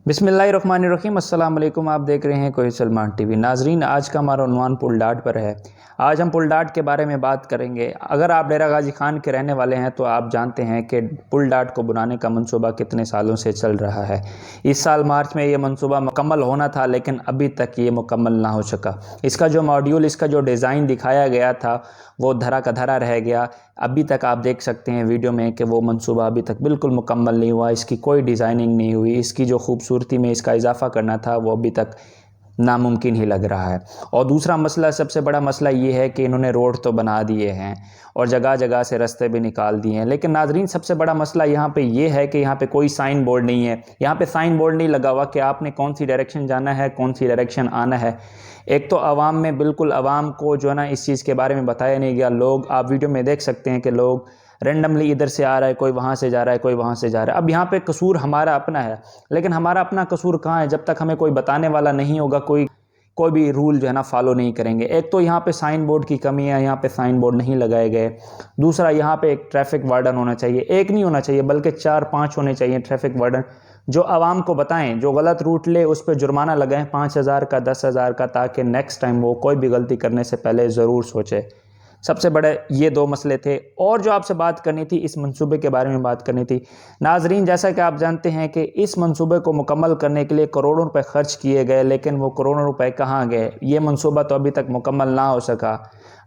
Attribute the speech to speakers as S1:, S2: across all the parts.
S1: बिस्मिल्लाहिर्रहमानिर्रहीम। अस्सलाम वालेकुम। आप देख रहे हैं कोई सलमान टीवी। नाजरीन, आज का हमारा उन्वान पुल डार्ट पर है। आज हम पुल डार्ट के बारे में बात करेंगे। अगर आप डेरा गाजी खान के रहने वाले हैं तो आप जानते हैं कि पुल डार्ट को बनाने का मंसूबा कितने सालों से चल रहा है। इस साल मार्च में ये मंसूबा मुकम्मल होना था, लेकिन अभी तक ये मुकम्मल ना हो सका। इसका जो मॉड्यूल, इसका जो डिज़ाइन दिखाया गया था वो धरा का धरा रह गया। अभी तक आप देख सकते हैं वीडियो में कि वो मंसूबा अभी तक बिल्कुल मुकम्मल नहीं हुआ। इसकी कोई डिज़ाइनिंग नहीं हुई। इसकी जो खूबसूरती में इसका इजाफा करना था वो अभी तक नामुमकिन ही लग रहा है। और दूसरा मसला, सबसे बड़ा मसला ये है कि इन्होंने रोड तो बना दिए हैं और जगह जगह से रास्ते भी निकाल दिए हैं, लेकिन नाजरीन सबसे बड़ा मसला यहाँ पे ये है कि यहाँ पे कोई साइन बोर्ड नहीं है। यहाँ पे साइन बोर्ड नहीं लगा हुआ कि आपने कौन सी डायरेक्शन जाना है, कौन सी डायरेक्शन आना है। एक तो आवाम में बिल्कुल, आवाम को जो है ना इस चीज़ के बारे में बताया नहीं गया। लोग, आप वीडियो में देख सकते हैं कि लोग रेंडमली इधर से आ रहा है, कोई वहाँ से जा रहा है, कोई वहाँ से जा रहा है। अब यहाँ पे कसूर हमारा अपना है, लेकिन हमारा अपना कसूर कहाँ है जब तक हमें कोई बताने वाला नहीं होगा, कोई भी रूल जो है ना फॉलो नहीं करेंगे। एक तो यहाँ पे साइन बोर्ड की कमी है, यहाँ पे साइन बोर्ड नहीं लगाए गए। दूसरा, यहाँ पे एक ट्रैफिक वार्डन होना चाहिए। एक नहीं होना चाहिए बल्कि 4-5 होने चाहिए ट्रैफिक वार्डन, जो आवाम को बताएं, जो गलत रूट ले उस पर जुर्माना लगाएं 5,000 का, 10,000 का, ताकि नेक्स्ट टाइम वो कोई भी गलती करने से पहले ज़रूर सोचे। सबसे बड़े ये दो मसले थे। और जो आपसे बात करनी थी, इस मंसूबे के बारे में बात करनी थी। नाजरीन, जैसा कि आप जानते हैं कि इस मंसूबे को मुकम्मल करने के लिए करोड़ों रुपए खर्च किए गए, लेकिन वो करोड़ों रुपए कहाँ गए? ये मंसूबा तो अभी तक मुकम्मल ना हो सका।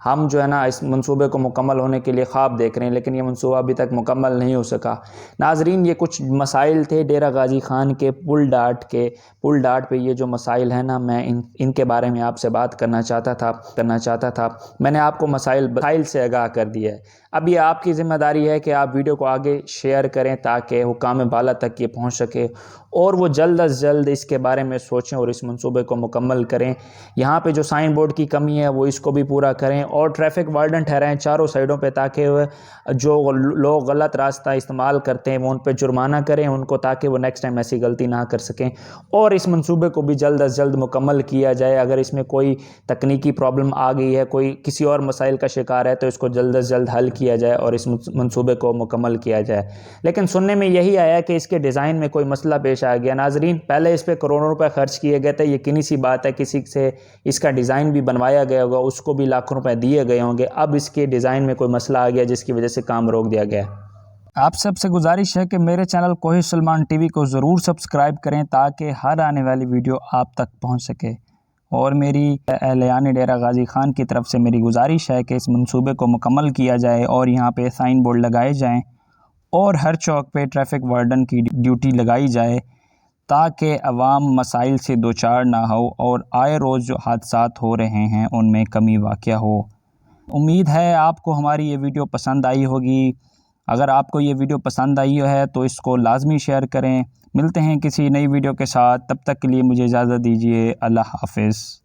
S1: हम जो है ना इस मंसूबे को मुकम्मल होने के लिए ख्वाब देख रहे हैं, लेकिन ये मंसूबा अभी तक मुकम्मल नहीं हो सका। नाजरीन, ये कुछ मसाइल थे डेरा गाजी खान के पुल डार्ट पे ये जो मसाइल हैं ना, मैं इनके बारे में आपसे बात करना चाहता था। मैंने आपको मसाइल से आगाह कर दिया है। अब ये आपकी ज़िम्मेदारी है कि आप वीडियो को आगे शेयर करें ताकि हुकाम बाला तक ये पहुंच सके और वो जल्द अज जल्द इसके बारे में सोचें और इस मंसूबे को मुकम्मल करें। यहाँ पे जो साइन बोर्ड की कमी है वो इसको भी पूरा करें और ट्रैफिक वार्डन ठहराएं चारों साइडों पे, ताकि जो लोग गलत रास्ता इस्तेमाल करते हैं वो उन पर जुर्माना करें उनको, ताकि वो नेक्स्ट टाइम ऐसी गलती ना कर सकें। और इस मंसूबे को भी जल्द अज जल्द मुकम्मल किया जाए। अगर इसमें कोई तकनीकी प्रॉब्लम आ गई है, कोई किसी और मसाइल का शिकार है, तो इसको जल्द अज जल्द हल किया जाए और इस मंसूबे को मुकम्मल किया जाए। लेकिन सुनने में यही आया कि इसके डिज़ाइन में कोई मसला पेश आ गया। नाजरीन, पहले इस पर करोड़ों रुपए खर्च किए गए थे। यकीनी सी बात है किसी से इसका डिज़ाइन भी बनवाया गया होगा, उसको भी लाखों रुपए दिए गए होंगे। अब इसके डिज़ाइन में कोई मसला आ गया जिसकी वजह से काम रोक दिया गया।
S2: आप सबसे गुजारिश है कि मेरे चैनल कोई सलमान टीवी को ज़रूर सब्सक्राइब करें ताकि हर आने वाली वीडियो आप तक पहुंच सके। और मेरी एहलियान डेरा गाजी खान की तरफ से मेरी गुजारिश है कि इस मंसूबे को मुकम्मल किया जाए और यहाँ पे साइन बोर्ड लगाए जाएं और हर चौक पे ट्रैफिक वार्डन की ड्यूटी लगाई जाए, ताकि अवाम मसाइल से दो चार ना हो और आए रोज़ जो हादसात हो रहे हैं उनमें कमी वाक़या हो। उम्मीद है आपको हमारी ये वीडियो पसंद आई होगी। अगर आपको ये वीडियो पसंद आई है तो इसको लाजमी शेयर करें। मिलते हैं किसी नई वीडियो के साथ, तब तक के लिए मुझे इजाज़त दीजिए। अल्लाह हाफ़िज़।